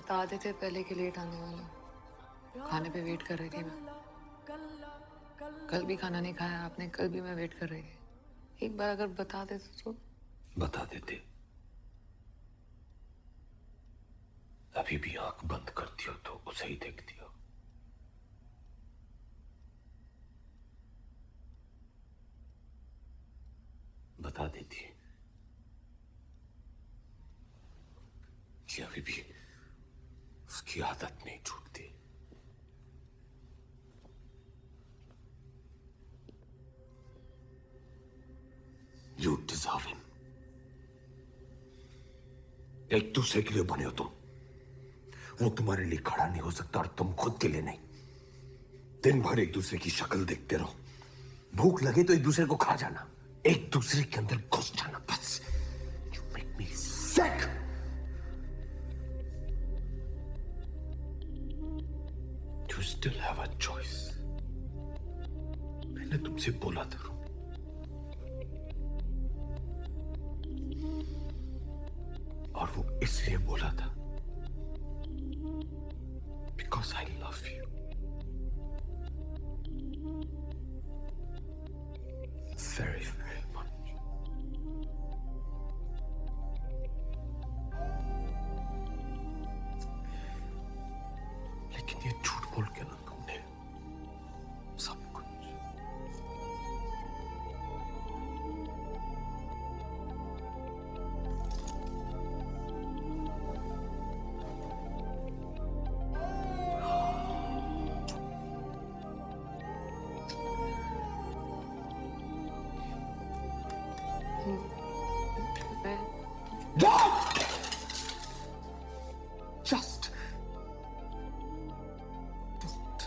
बता देते पहले कि लेट आने वाला। खाने पे वेट कर रही थी मैं। कल भी खाना नहीं खाया आपने, कल भी मैं वेट कर रही थी। एक बार अगर बता देते तो। बता देते। अभी भी आंख बंद करती हो तो उसे ही देखती हो। बता देती कि अभी भी उसकी आदत नहीं छूटती। You deserve him. एक दूसरे के लिए बने हो तुम। वो तुम्हारे लिए खड़ा नहीं हो सकता और तुम खुद के लिए नहीं। दिन भर एक दूसरे की शक्ल देखते रहो। भूख लगे तो एक दूसरे को खा जाना, एक दूसरे के अंदर घुस जाना, बस। You make me sick. You still have a choice. मैंने तुमसे बोला था और वो इसलिए बोला था because I love you. Very, very much. लेकिन ये झूठ बोल के ना तुमने सब कुछ। What? Just don't.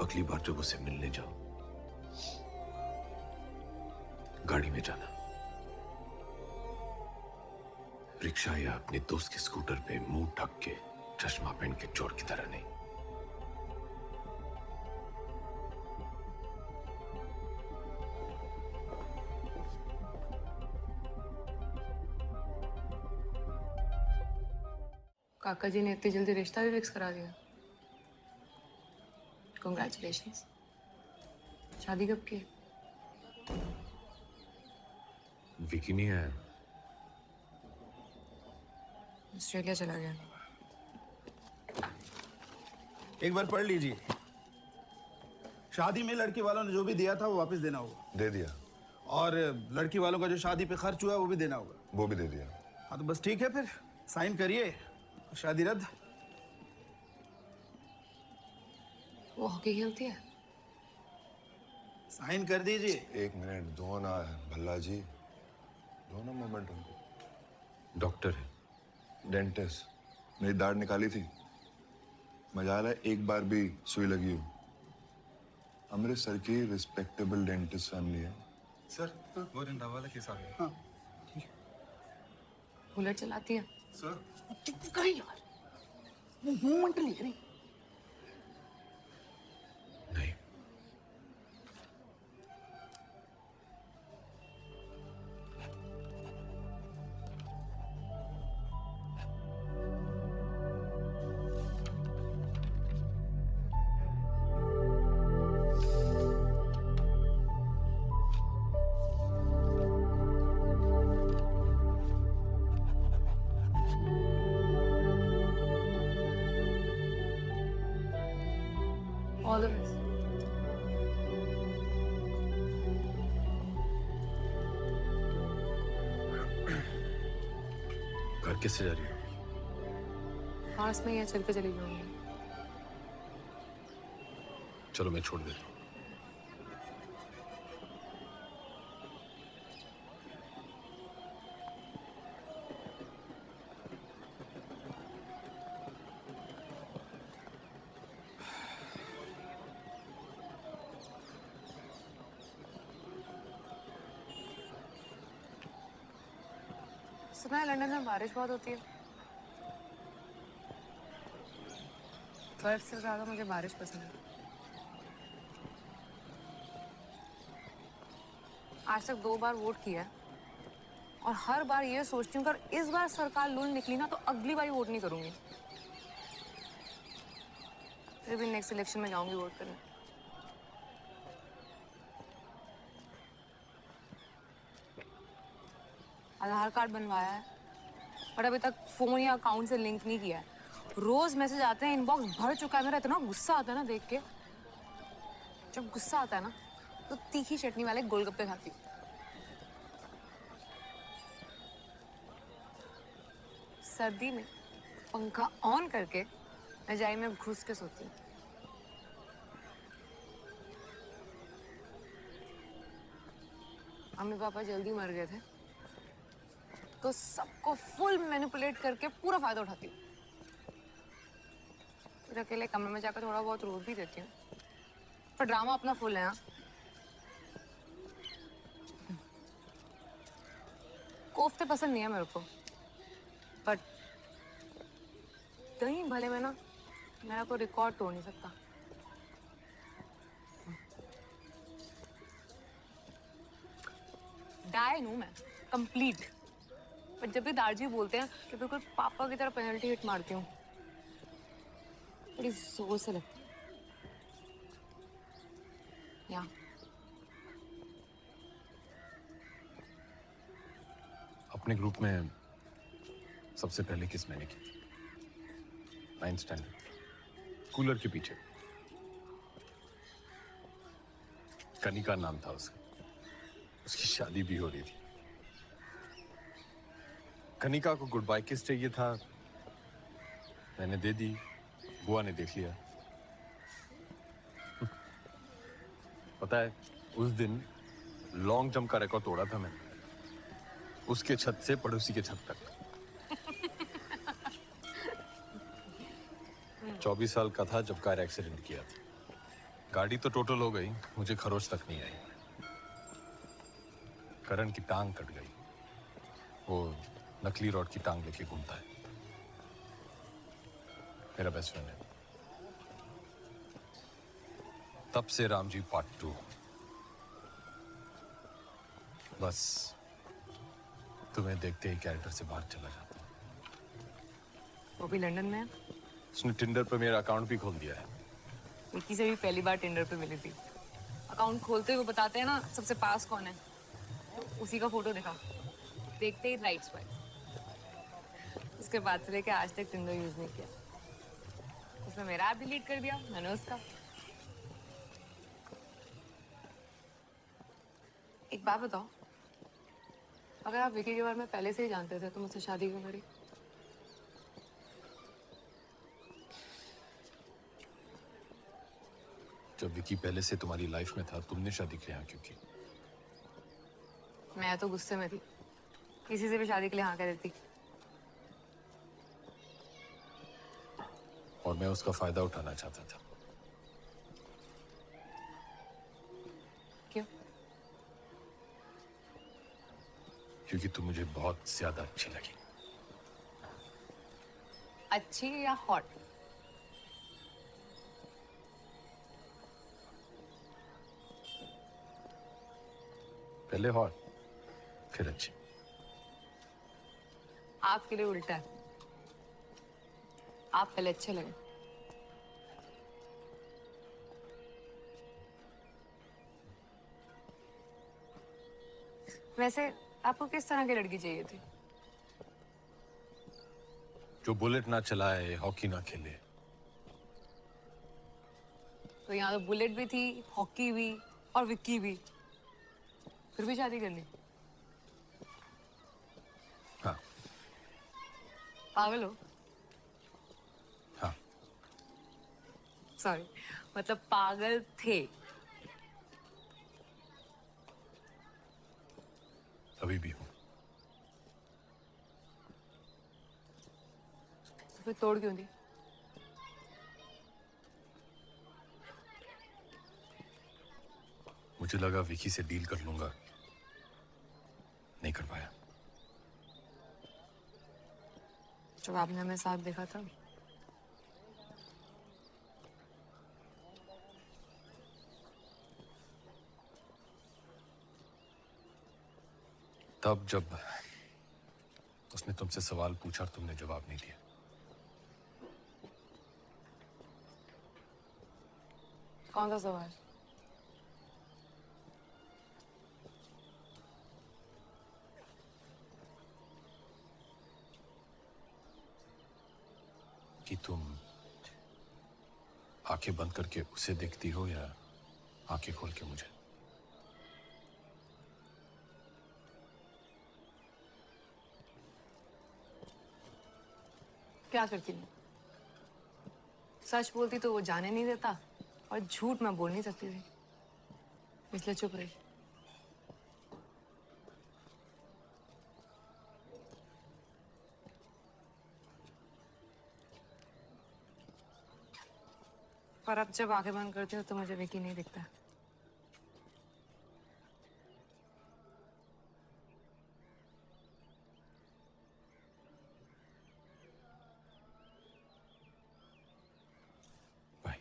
अगली बार जब उसे मिलने जाओ, गाड़ी में जाना। रिक्शा या अपने दोस्त के स्कूटर पे मुंह ढक के, चश्मा पहन के चोर की तरह नहीं। काका जी ने इतनी जल्दी रिश्ता भी फिक्स करा दिया। Congratulations. शादी कब की? विकी नहीं आया। ऑस्ट्रेलिया चला गया। एक बार पढ़ लीजिए। शादी में लड़की वालों ने जो भी दिया था वो वापस देना होगा। दे दिया। और लड़की वालों का जो शादी पे खर्च हुआ है वो भी देना होगा। वो भी दे दिया। हाँ तो बस ठीक है, फिर साइन करिए, शादी रद्द। वो हॉकी खेलती है? साइन कर दीजिए। एक मिनट दो ना भल्ला जी, दो ना मोमेंट हमको। डॉक्टर है। डेंटिस्ट। मेरी दाढ़ निकाली थी, मजाल है एक बार भी सुई लगी हो। अमृतसर की रिस्पेक्टेबल डेंटिस्ट फैमिली है। सर वो रंधावा केस आ गया। हाँ बुलेट चलाती है? सर चुप कर यार, वो मूवमेंट ले रही। नहीं। All the best. घर किससे जा रही हो? पास में ही है, चल के चली जाऊंगी। चलो मैं छोड़ देता हूँ। सुना है लंदन में बारिश बहुत होती है। बर्फ से ज्यादा मुझे बारिश पसंद है। आज तक 2 बार वोट किया है और हर बार ये सोचती हूँ अगर इस बार सरकार लूल निकली ना तो अगली बार वोट नहीं करूंगी। फिर भी नेक्स्ट इलेक्शन में जाऊंगी वोट करने। आधार कार्ड बनवाया है पर अभी तक फोन या अकाउंट से लिंक नहीं किया है। रोज मैसेज आते हैं, इनबॉक्स भर चुका है मेरा। इतना गुस्सा आता है ना देख के। जब गुस्सा आता है ना तो तीखी चटनी वाले गोलगप्पे खाती हूँ। सर्दी में पंखा ऑन करके रजाई में घुस के सोती हूँ। मम्मी पापा जल्दी मर गए थे तो सबको फुल मैनिपुलेट करके पूरा फायदा उठाती हूँ। फिर अकेले कमरे में जाकर थोड़ा बहुत रो भी देती हूँ पर ड्रामा अपना फुल है। हाँ, कोफ्ते पसंद नहीं है मेरे को बट दही भले में ना मेरा कोई रिकॉर्ड तोड़ नहीं सकता। डायन हूं मैं कंप्लीट। पर जब भी दारजी बोलते हैं कि बिल्कुल पापा की तरह पेनल्टी हिट मारती हूँ, बड़ी जोर से लगती या अपने ग्रुप में सबसे पहले किस मैंने की थी? 9th स्टैंडर्ड, कूलर के पीछे। कनिका नाम था उसका। उसकी शादी भी हो रही थी। कनिका को गुड बाय किस चाहिए था, मैंने दे दी। बुआ ने देख लिया। पता है उस दिन लॉन्ग जंप का रिकॉर्ड तोड़ा था मैंने, उसके छत से पड़ोसी के छत तक। 24 साल का था जब कार एक्सीडेंट किया था। गाड़ी तो टोटल हो गई, मुझे खरोच तक नहीं आई। करण की टांग कट गई। वो नकली रॉड की टांग लेके घूमता है, मेरा बेस्ट फ्रेंड है। तब से रामजी पार्ट 2। बस तुम्हें देखते ही कैरेक्टर से बाहर चला जाता हूं। वो भी लंदन में है। उसने टिंडर पर मेरा अकाउंट भी खोल दिया है। विक्की से भी पहली बार टिंडर पे मिली थी। अकाउंट खोलते हुए बताते हैं ना सबसे पास कौन है, तो उसी का फोटो दिखा। देखते ही राइट स्वाइप। उसके बाद से लेके आज तक टिंडर यूज नहीं किया। उसने मेरा ऐप डिलीट कर दिया, मैंने उसका। एक बात बताओ, अगर आप विकी के बारे में पहले से ही जानते थे तो मुझसे शादी क्यों करी? जब विकी पहले से तुम्हारी लाइफ में था, तुमने शादी के लिए हाँ क्यों की? मैं तो गुस्से में थी, किसी से भी शादी के लिए हाँ कह देती। और मैं उसका फायदा उठाना चाहता था। क्यों? क्योंकि तुम मुझे बहुत ज्यादा अच्छी लगी। अच्छी या हॉट? पहले हॉट फिर अच्छी। आपके लिए उल्टा है, आप पहले अच्छे लगे। वैसे आपको किस तरह की लड़की चाहिए थी? जो बुलेट ना चलाए, हॉकी ना खेले। तो यहाँ तो बुलेट भी थी, हॉकी भी और विक्की भी, फिर भी शादी कर ली। हाँ। पागल हो? हाँ। सॉरी, मतलब पागल थे। अभी भी हूँ। तो फिर तोड़ क्यों दी? मुझे लगा विकी से डील कर लूंगा, नहीं कर पाया। जब आपने हमें साथ देखा था तब जब उसने तुमसे सवाल पूछा और तुमने जवाब नहीं दिया। कौन सा सवाल? कि तुम आंखें बंद करके उसे देखती हो या आंखें खोल के मुझे? क्या करती मैं? सच बोलती तो वो जाने नहीं देता और झूठ मैं बोल नहीं सकती थी, इसलिए चुप रही। पर अब जब आंखें बंद करती हो तो मुझे विकी नहीं दिखता। बाय।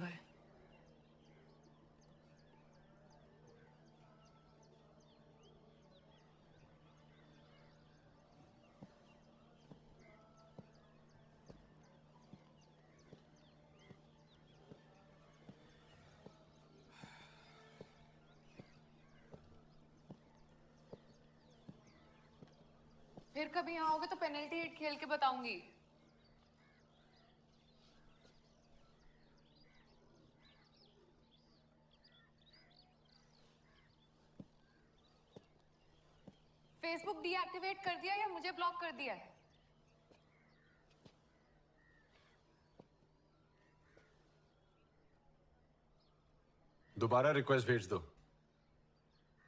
बाय। फिर कभी यहाँ आओगे तो पेनल्टी हिट खेल के बताऊंगी। फेसबुक डीएक्टिवेट कर दिया या मुझे ब्लॉक कर दिया है? दोबारा रिक्वेस्ट भेज दो,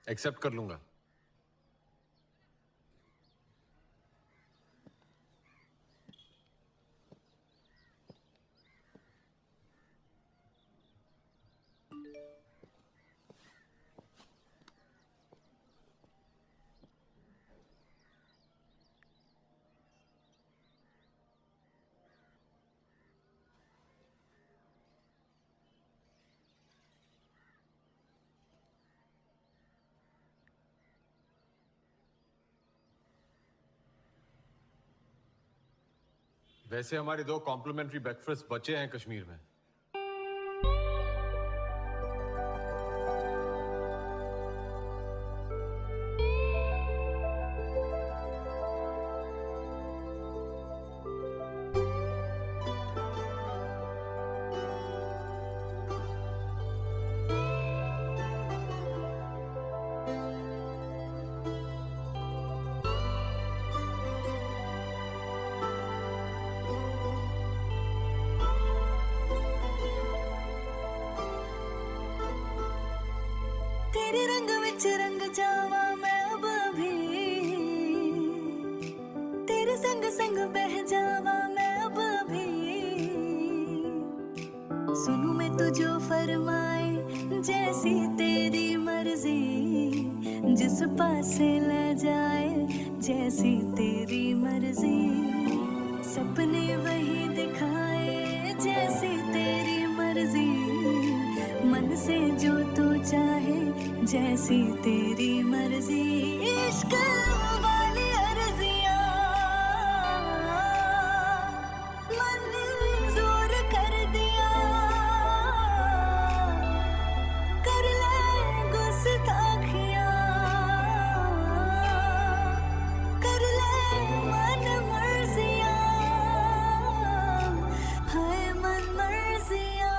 एक्सेप्ट कर लूंगा। वैसे हमारे 2 कॉम्प्लीमेंट्री ब्रेकफास्ट बचे हैं कश्मीर में। तेरे रंग विच रंग जावा मैं अब भी, तेरे संग संग बह जावा मैं अब भी। सुनूं मैं तू जो फरमाए जैसी तेरी मर्जी, जिस पासे ले जाए जैसी तेरी मर्जी। सपने वही दिखाए जैसी तेरी मर्जी, मन से जो तू चाहे जैसी तेरी मर्जी। इश्क वाली अर्जियां मंजूर कर दिया, कर ले गुस्ताखियां, कर ले मन मर्जियां, हाय मन मर्जियां।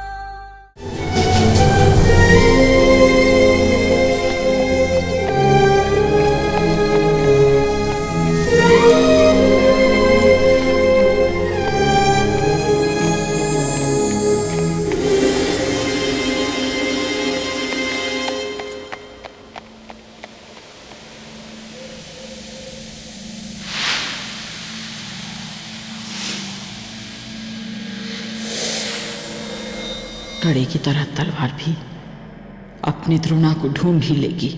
कड़े की तरह तलवार भी अपनी द्रोणा को ढूंढ ही लेगी।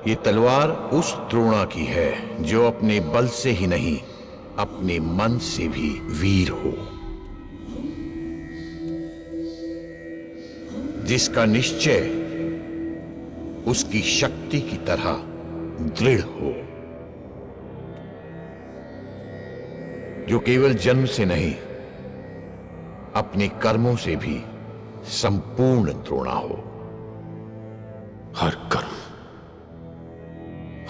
ये तलवार उस द्रोणा की है जो अपने बल से ही नहीं, अपने मन से भी वीर हो, जिसका निश्चय उसकी शक्ति की तरह दृढ़ हो, जो केवल जन्म से नहीं अपने कर्मों से भी संपूर्ण द्रोणा हो। हर कर्म,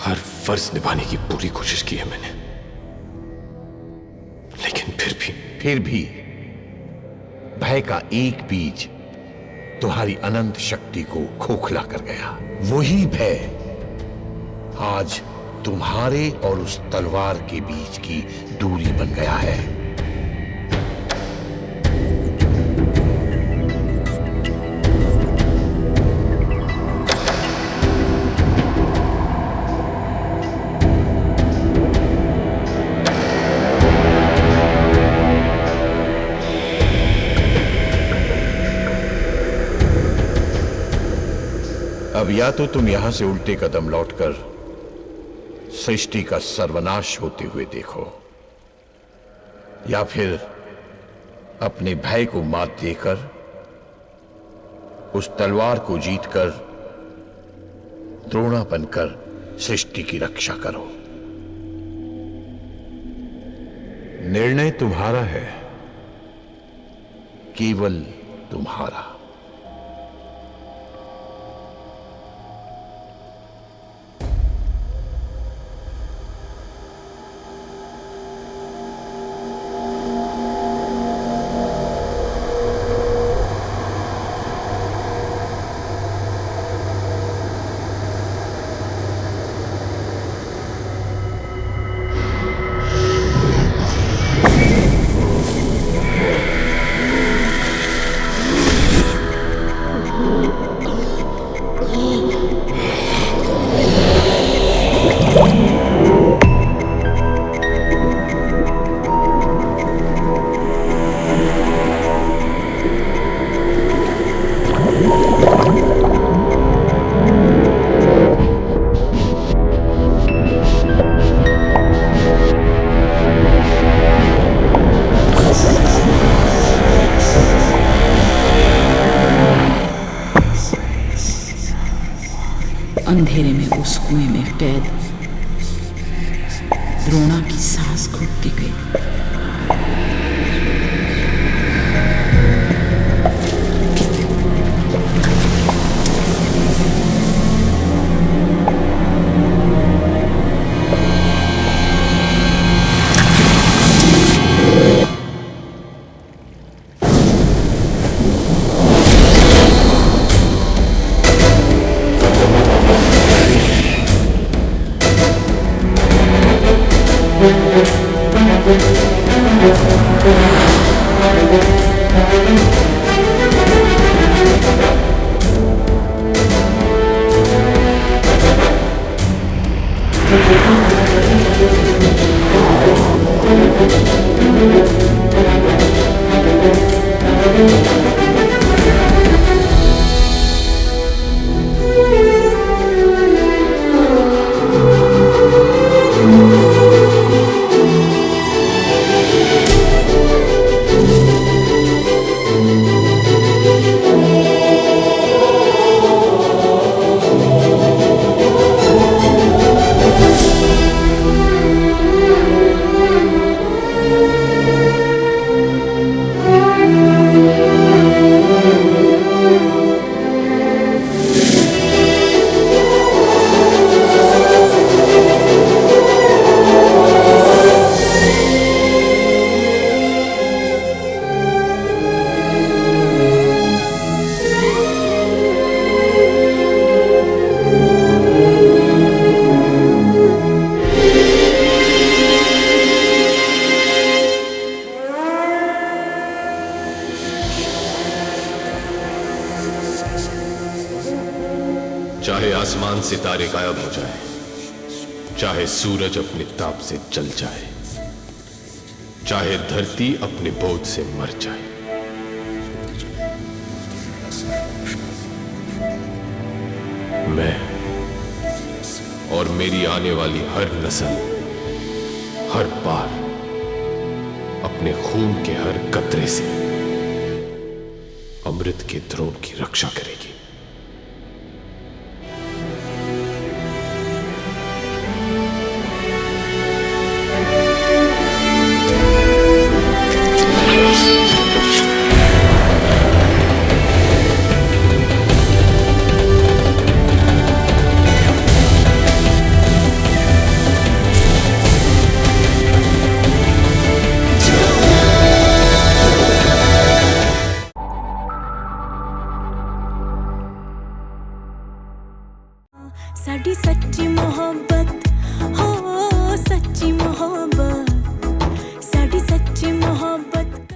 हर फर्ज निभाने की पूरी कोशिश की है मैंने, लेकिन फिर भी भय का एक बीज तुम्हारी अनंत शक्ति को खोखला कर गया। वही भय आज तुम्हारे और उस तलवार के बीच की दूरी बन गया है। अब या तो तुम यहां से उल्टे कदम लौटकर सृष्टि का सर्वनाश होते हुए देखो, या फिर अपने भय को मात देकर उस तलवार को जीतकर द्रोणा बनकर सृष्टि की रक्षा करो। निर्णय तुम्हारा है, केवल तुम्हारा। अंधेरे में उस कुएं में कैद द्रोणा की सांस घुटती गई। चाहे आसमान सितारे गायब हो जाए, चाहे सूरज अपनी ताप से जल जाए, चाहे धरती अपने बोझ से मर जाए, मैं और मेरी आने वाली हर नस्ल हर बार अपने खून के हर कतरे से अमृत के द्रोण की रक्षा करेगी।